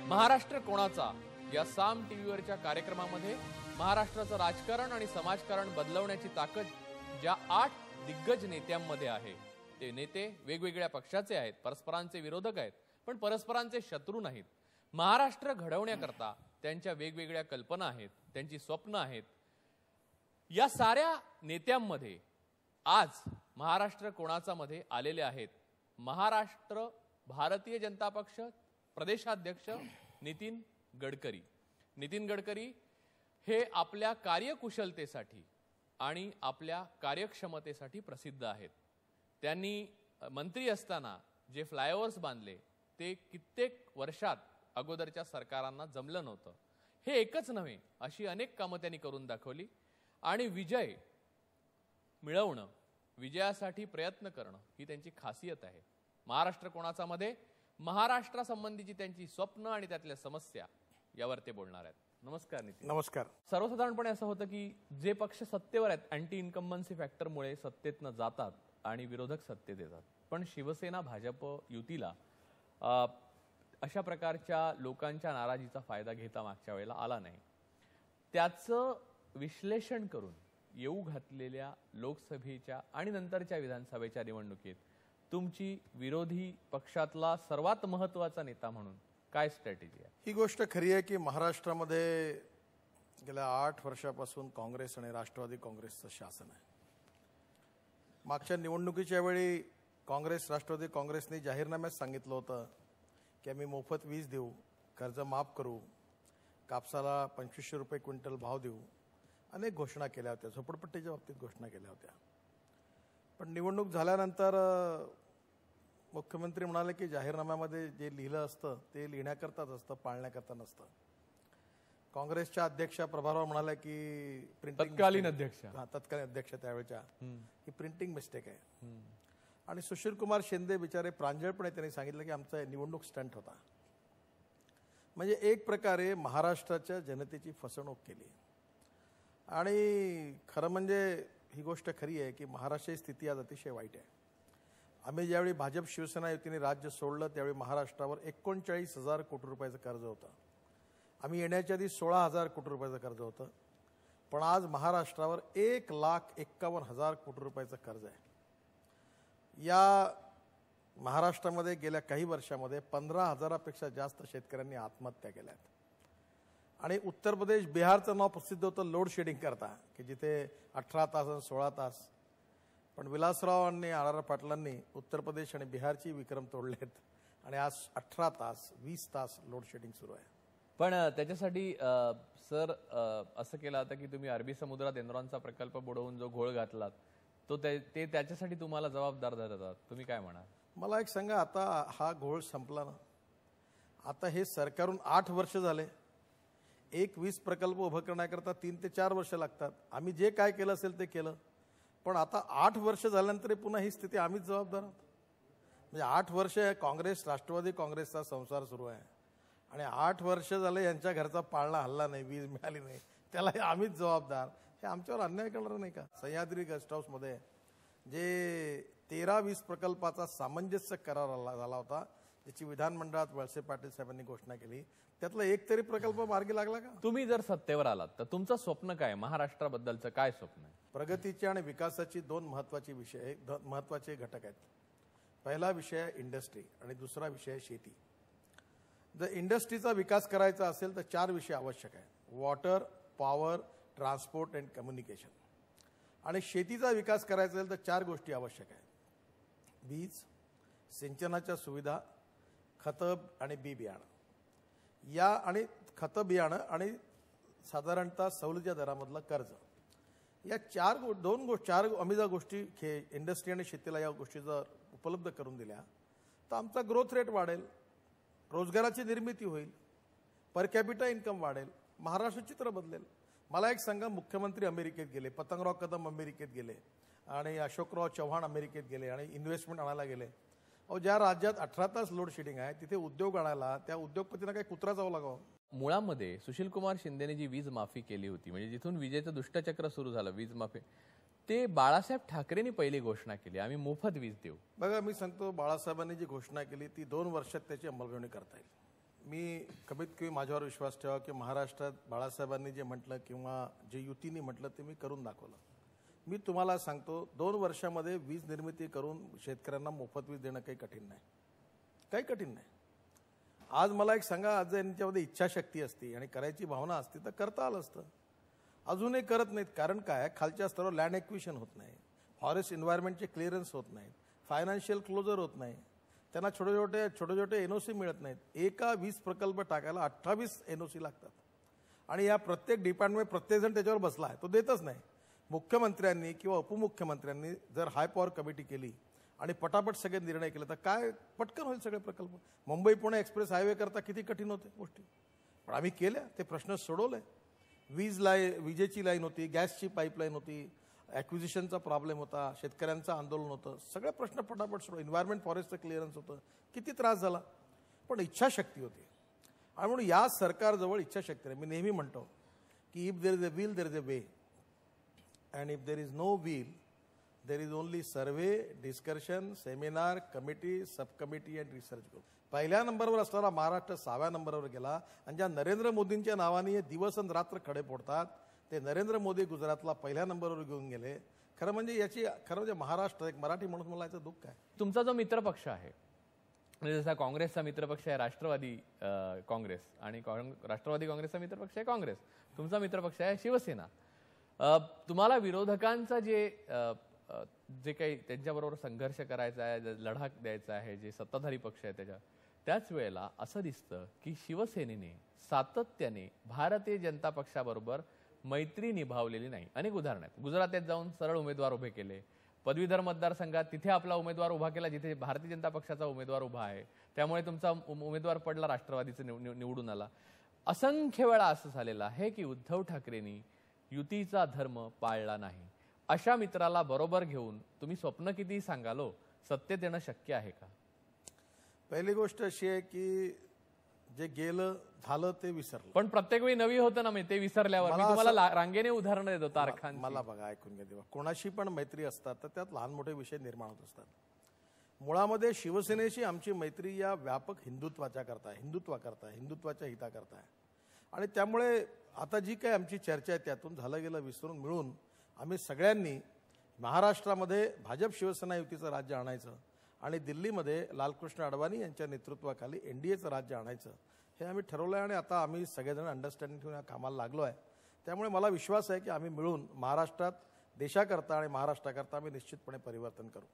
महाराष्ट्र कोणाचा या साम टीव्हीवरच्या कार्यक्रमामध्ये महाराष्ट्राचं राजकारण आणि समाजकारण बदलवण्याची ताकद ज्या 8 दिग्गज नेत्यांमध्ये आहे, ते नेते वेगवेगळ्या पक्षाचे आहेत, परस्परांचे विरोधक आहेत, पण परस्परांचे शत्रू नाहीत. महाराष्ट्र घडवण्याकरता त्यांच्या वेगवेगळ्या कल्पना आहेत, त्यांची स्वप्न आहेत. या साऱ्या नेत्यांमध्ये आज महाराष्ट्र कोणाचा मध्ये आलेले आहेत महाराष्ट्र भारतीय जनता पक्ष प्रदेशाध्यक्ष नितीन गडकरी. नितीन गडकरी हे आपल्या कार्यकुशलतेसाठी आणि आपल्या कार्यक्षमतेसाठी प्रसिद्ध आहेत. त्यांनी मंत्री असताना जे फ्लायओव्हर्स बांधले ते कित्येक वर्षात अगोदरच्या सरकारांना जमलं नव्हतं. हे एकच नव्हे, अशी अनेक कामं त्यांनी करून दाखवली आणि विजय मिळवणं, विजयासाठी प्रयत्न करणं ही त्यांची खासियत आहे. महाराष्ट्र कोणाचा मध्ये महाराष्ट्रासंबंधीची त्यांची स्वप्न आणि त्यातल्या समस्या यावर ते बोलणार आहेत. नमस्कार नितीन. नमस्कार. सर्वसाधारणपणे असं होतं की जे पक्ष सत्तेवर आहेत अँटी इन्कम्बन्सी फॅक्टरमुळे सत्तेतनं जातात आणि विरोधक सत्तेत येतात, पण शिवसेना भाजप युतीला अशा प्रकारच्या लोकांच्या नाराजीचा फायदा घेता मागच्या वेळेला आला नाही. त्याचं विश्लेषण करून येऊ घातलेल्या लोकसभेच्या आणि नंतरच्या विधानसभेच्या निवडणुकीत तुमची विरोधी पक्षातला सर्वात महत्त्वाचा नेता म्हणून काय स्ट्रॅटेजी आहे? ही गोष्ट खरी आहे की महाराष्ट्रामध्ये गेल्या 8 वर्षापासून काँग्रेस आणि राष्ट्रवादी काँग्रेसचं शासन आहे. मागच्या निवडणुकीच्या वेळी काँग्रेस राष्ट्रवादी काँग्रेसने जाहीरनाम्यात सांगितलं होतं की आम्ही मोफत वीज देऊ, कर्ज माफ करू, कापसाला 2500 रुपये क्विंटल भाव देऊ, अनेक घोषणा केल्या होत्या, झोपडपट्टीच्या बाबतीत घोषणा केल्या होत्या. पण निवडणूक झाल्यानंतर मुख्यमंत्री म्हणाले की जाहीरनाम्यामध्ये जे लिहिलं असतं ते लिहिण्याकरताच असतं, पाळण्याकरता नसतं. काँग्रेसच्या अध्यक्षा प्रभारवर म्हणाले की तत्कालीन अध्यक्ष तत्कालीन अध्यक्ष त्यावेळेच्या ही प्रिंटिंग मिस्टेक आहे. आणि सुशील कुमार शिंदे बिचारे प्रांजळपणे त्यांनी सांगितलं की आमचा निवडणूक स्टंट होता. म्हणजे एक प्रकारे महाराष्ट्राच्या जनतेची फसवणूक केली. आणि खरं म्हणजे ही गोष्ट खरी आहे की महाराष्ट्राची स्थिती आज अतिशय वाईट आहे. आम्ही ज्यावेळी भाजप शिवसेना युतीने राज्य सोडलं त्यावेळी महाराष्ट्रावर 39,000 कोटी रुपयाचं कर्ज होतं. आम्ही येण्याच्या आधी 16,000 कोटी रुपयाचं कर्ज होतं. पण आज महाराष्ट्रावर 1,51,000 कोटी रुपयाचं कर्ज आहे. या महाराष्ट्रामध्ये गेल्या काही वर्षामध्ये 15,000पेक्षा जास्त शेतकऱ्यांनी आत्महत्या केल्या आहेत. आणि उत्तर प्रदेश बिहारचं नाव प्रसिद्ध होतं लोड शेडिंग करता, की जिथे 18 तास आणि 16 तास. पण विलासराव आणि आर पाटलांनी उत्तर प्रदेश आणि बिहारची विक्रम तोडलेत आणि आज 18 तास 20 तास लोड शेडिंग सुरू आहे. पण त्याच्यासाठी सर असं केलं होतं की तुम्ही अरबी समुद्रात एनरॉनचा प्रकल्प बुडवून जो घोळ घातलात तो ते त्याच्यासाठी तुम्हाला जबाबदार धरतात. तुम्ही काय म्हणाल? मला एक सांगा, आता हा घोळ संपला ना? आता हे सरकारून 8 वर्ष झाले. एक वीज प्रकल्प उभं करण्याकरता 3 ते 4 वर्ष लागतात. आम्ही जे काय केलं असेल ते केलं. पण आता 8 वर्ष झाल्यानंतर पुन्हा ही स्थिती आम्हीच जबाबदार आहोत. म्हणजे 8 वर्ष काँग्रेस राष्ट्रवादी काँग्रेसचा संसार सुरू आहे आणि 8 वर्ष झाले यांच्या घरचा पाळणा हल्ला नाही, वीज मिळाली नाही, त्याला आम्हीच जबाबदार. हे आमच्यावर अन्याय करणार नाही का? सह्याद्री गेस्ट हाऊसमध्ये जे 13 वीज प्रकल्पाचा सामंजस्य करार झाला होता, त्याची विधानमंडळात वळसे पाटील साहेबांनी घोषणा केली, त्यातला एक तरी प्रकल्प मार्गी लागला का? तुम्ही जर सत्तेवर आलात तर तुमचं स्वप्न काय? महाराष्ट्राबद्दलचं काय स्वप्न आहे? प्रगतीची आणि विकासाची 2 महत्वाचे घटक आहेत. पहिला विषय आहे इंडस्ट्री आणि दुसरा विषय आहे शेती. जर इंडस्ट्रीचा विकास करायचा असेल तर 4 विषय आवश्यक आहे: water, power, transport and communication. आणि शेतीचा विकास करायचा असेल तर 4 गोष्टी आवश्यक आहेत: बीज, सिंचनाच्या सुविधा, खतं आणि बी बियाणं. या आणि खतं बियाणं आणि साधारणतः सवलतीच्या दरामधलं कर्ज. या 4 आम्ही जर गोष्टी इंडस्ट्री आणि शेतीला या गोष्टी जर उपलब्ध करून दिल्या तर आमचा ग्रोथ रेट वाढेल, रोजगाराची निर्मिती होईल, पर कॅपिटा इन्कम वाढेल, महाराष्ट्र चित्र बदलेल. मला एक सांगा, मुख्यमंत्री अमेरिकेत गेले, पतंगराव कदम अमेरिकेत गेले आणि अशोकराव चव्हाण अमेरिकेत गेले आणि इन्व्हेस्टमेंट आणायला गेले. अहो, ज्या राज्यात 18 तास लोड शेडिंग आहे तिथे उद्योग आणायला त्या उद्योगपतींना काही कुत्रा जावं लागावं? मुळामध्ये सुशील कुमार शिंदेने जी वीज माफी केली होती, म्हणजे जिथून विजेचं दुष्टचक्र सुरू झालं वीज माफी, ते बाळासाहेब ठाकरेंनी पहिली घोषणा केली, आम्ही मोफत वीज देऊ. बघा, मी सांगतो, बाळासाहेबांनी जी घोषणा केली ती 2 वर्षात त्याची अंमलबजावणी करता येईल. मी कमीत कमी माझ्यावर विश्वास ठेवा की महाराष्ट्रात बाळासाहेबांनी जे म्हटलं किंवा जे युतीने म्हटलं ते मी करून दाखवलं. मी तुम्हाला सांगतो 2 वर्षामध्ये वीज निर्मिती करून शेतकऱ्यांना मोफत वीज देणं काही कठीण नाही, काही कठीण नाही. आज मला एक सांगा, आज यांच्यामध्ये इच्छाशक्ती असती आणि करायची भावना असती तर करता आलं असतं. अजूनही करत नाहीत. कारण काय, खालच्या स्तरावर लँड ॲक्विशन होत नाही, फॉरेस्ट एन्व्हायरमेंटचे क्लिअरन्स होत नाहीत, फायनान्शियल क्लोजर होत नाही, त्यांना छोटे छोटे NOC मिळत नाहीत. एका वीज प्रकल्प टाकायला 28 NOC लागतात आणि या प्रत्येक डिपार्टमेंट प्रत्येकजण त्याच्यावर बसला आहे, तो देतच नाही. मुख्यमंत्र्यांनी किंवा उपमुख्यमंत्र्यांनी जर हाय पॉवर कमिटी केली आणि पटापट सगळे निर्णय केले तर काय पटकन होईल सगळे प्रकल्प. मुंबई पुणे एक्सप्रेस हायवे करता किती कठीण होते गोष्टी, पण आम्ही केल्या, ते प्रश्न सोडवले. विजेची लाईन होती, गॅसची पाईपलाईन होती, ॲक्विजिशनचा प्रॉब्लेम होता, शेतकऱ्यांचं आंदोलन होतं, सगळे प्रश्न पटापट सोडवले. एन्व्हायरमेंट फॉरेस्टचं क्लिअरन्स होतं, किती त्रास झाला, पण इच्छाशक्ती होती. आणि म्हणून या सरकारजवळ इच्छाशक्ती नाही. मी नेहमी म्हणतो की if there is a will there is a way, and if there is no will there is only survey, discussion, seminar, committee, sub committee and research group. पहिल्या नंबरवर असणारा महाराष्ट्र 6व्या नंबरवर गेला. आणि ज्या नरेंद्र मोदींच्या नावाने हे दिवस आणि रात्र खडे फोडतात ते नरेंद्र मोदी गुजरातला पहिल्या नंबरवर घेऊन गेले. खरं म्हणजे महाराष्ट्र एक मराठी म्हणून मला याचं दुःख आहे. तुमचा जो मित्रपक्ष आहे, म्हणजे जसा काँग्रेसचा मित्रपक्ष आहे राष्ट्रवादी काँग्रेस आणि राष्ट्रवादी काँग्रेसचा मित्रपक्ष आहे काँग्रेस, तुमचा मित्रपक्ष आहे शिवसेना. तुम्हाला विरोधकांचा जे काही त्यांच्याबरोबर संघर्ष करायचा आहे, लढा द्यायचा आहे, जे सत्ताधारी पक्ष आहे त्याच वेळेला असं दिसतं की शिवसेनेने सातत्याने भारतीय जनता पक्षाबरोबर मैत्री निभावलेली नाही. अनेक उदाहरणं आहेत. गुजरातात जाऊन सरळ उमेदवार उभे केले, पदवीधर मतदारसंघात तिथे आपला उमेदवार उभा केला जिथे भारतीय जनता पक्षाचा उमेदवार उभा आहे, त्यामुळे तुमचा उमेदवार पडला, राष्ट्रवादीचे निवडून आला. असंख्य वेळा असं झालेलं आहे की उद्धव ठाकरेंनी युतीचा धर्म पाळला नाही. अशा मित्राला बरोबर घेऊन तुम्ही स्वप्न किती सांगालो, सत्तेत येणं शक्य आहे का? पहिली गोष्ट अशी आहे की जे गेलं झालं ते विसरलं. पण प्रत्येक वेळी नवी होतं ना, ते विसरल्यावर मी तुम्हाला रांगेने उदाहरणं देतो तारखांची. मला बघा, ऐकून घ्या देवा, कोणाशी पण मैत्री असतात तर त्यात लहान मोठे विषय निर्माण होत असतात. मुळामध्ये शिवसेनेशी आमची मैत्री या व्यापक हिंदुत्वाच्या हिंदुत्वाच्या हिताकरता आहे. आणि त्यामुळे आता जी काही आमची चर्चा आहे त्यातून झालं गेलं विसरून मिळून आम्ही सगळ्यांनी महाराष्ट्रामध्ये भाजप शिवसेना युतीचं राज्य आणायचं आणि दिल्लीमध्ये लालकृष्ण अडवाणी यांच्या नेतृत्वाखाली NDAचं राज्य आणायचं हे आम्ही ठरवलं आहे. आणि आता आम्ही सगळेजण अंडरस्टँडिंग ठेवून या कामाला लागलो आहे. त्यामुळे मला विश्वास आहे की आम्ही मिळून महाराष्ट्रात देशाकरता आणि महाराष्ट्राकरता आम्ही निश्चितपणे परिवर्तन करू.